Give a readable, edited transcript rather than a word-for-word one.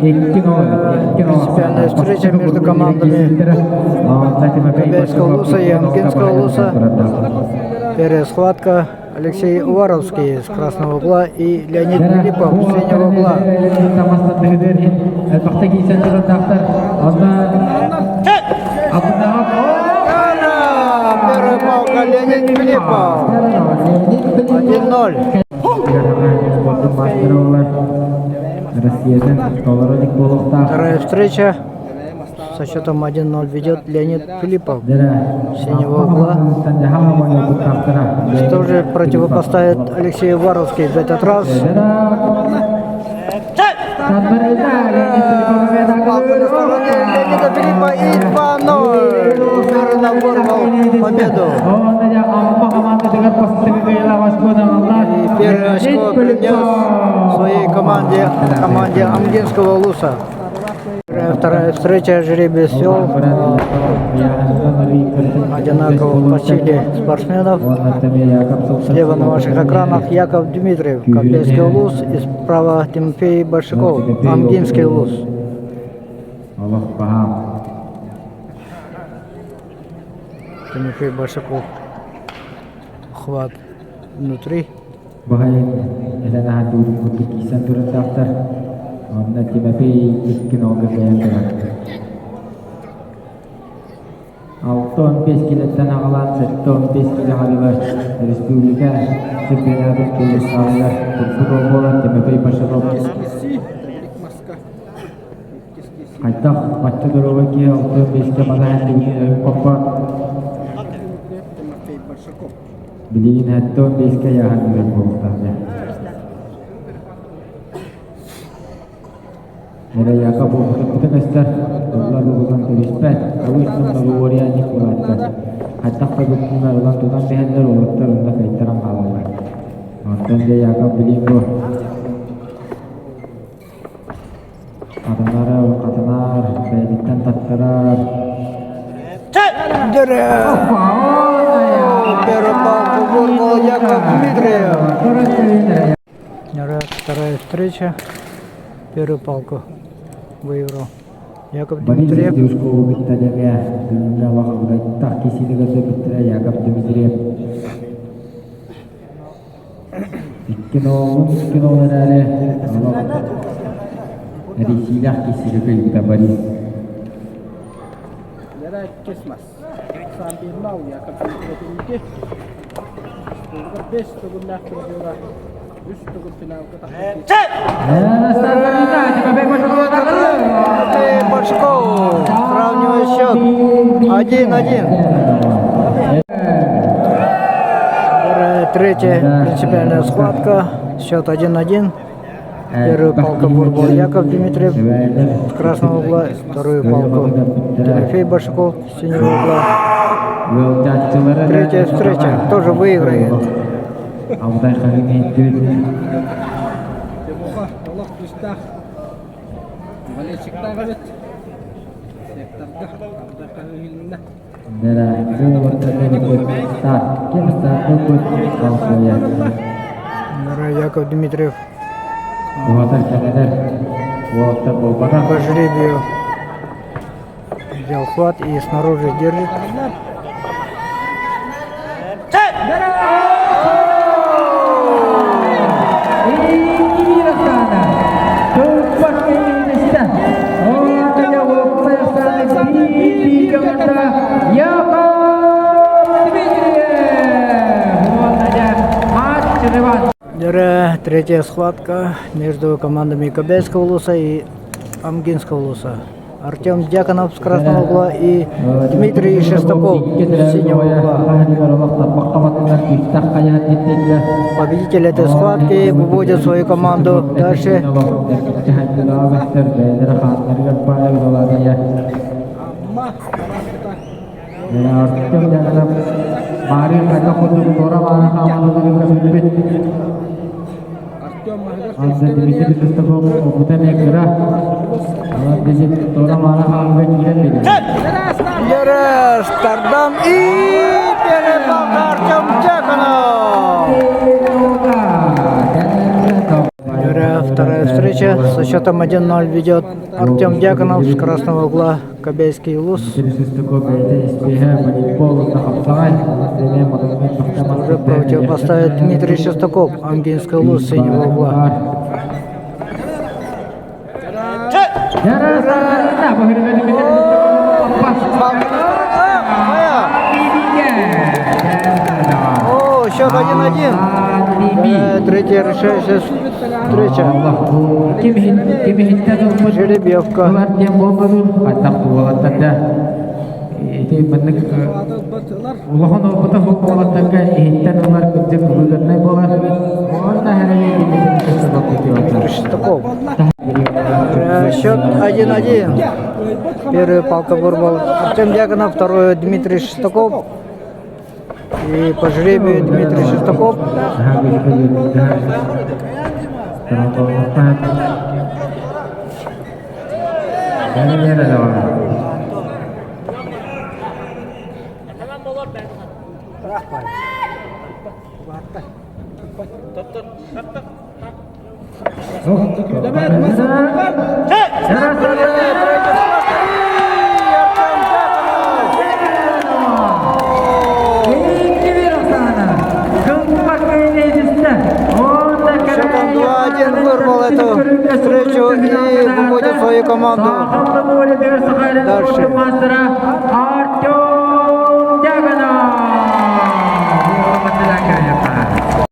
Принципиальная встреча между командами Кобельского Улуса и Амгинского Улуса. Первая схватка. Алексей Уваровский с красного угла и Леонид Филиппов с синего угла. Первая палка Леонид Филиппов. 1-0. Вторая встреча. Со счетом 1-0 ведет Леонид Филиппов с синего угла. Что же противопоставит Алексей Уваровский в этот раз? Палка на стороне Леонида Филиппа и 2-0. Первый набор победу. И первое очко принес своей команде Амгинского Улуса. Вторая встреча, жребий свел одинаково по силе спортсменов. Слева на ваших экранах Яков Дмитриев, Кобельский Улус, и справа Тимофей Большаков, Амгинский Улус. Тимофей Большаков. Хват внутри. Алтон 5 килодан ағалан, 15 килоғалылар республика чемпионатын келес қалылар. Тұрсық олар Тимофей Большаков. Қайтақ матчы дұрығы ке Алтон 5-ке мазахан дегінің өйін қопқа. Білеген әтті 15-ке яған деген болықтарды. Era Yakov untuk kita lalu bukan terlibat, awis menunggu waria ni kuatkan. Hatta kebetulan orang tukang behender orang terunda kaitan kalah. Nonton dia Yakov bilinggo. Katanar, beditan tatkarar. Jerah. Первый побор был Яков Дмитриев. Вторая встреча. Первую палку выиграл Яков Дмитриев. Большаков сравнивает счет 1-1. Третья принципиальная схватка. Счет 1-1. Первую палку вырвал Яков Дмитриев с красного угла. Вторую палку Тимофей Большаков с синего угла. Третья встреча тоже выиграет. Яков Дмитриев по жребию взял хват и снаружи держит. Третья схватка между командами Кобельского Улуса и Амгинского Улуса. Артем Дьяконов с красного угла и Дмитрий Шестаков с синего угла. Победитель этой схватки выводит свою команду дальше. Стардам и перепал Артем Дьяконов. Вторая встреча. встрече. Со счетом 1-0 ведет Артем Дьяконов с красного угла Кобельский Улус. Уже противопоставит Дмитрий Шестаков, Амгинский Улус с синего угла. О, счет 1-1. Третья решающая встреча. Жеребьевка. Шестаков. Счет 1-1. Первый палка вырвал Артем Дьяконов, второй Дмитрий Шестаков. И по жребию Дмитрий Шестаков. Счетом 2-1 вырвал эту встречу и выводит свою команду дальше. Артем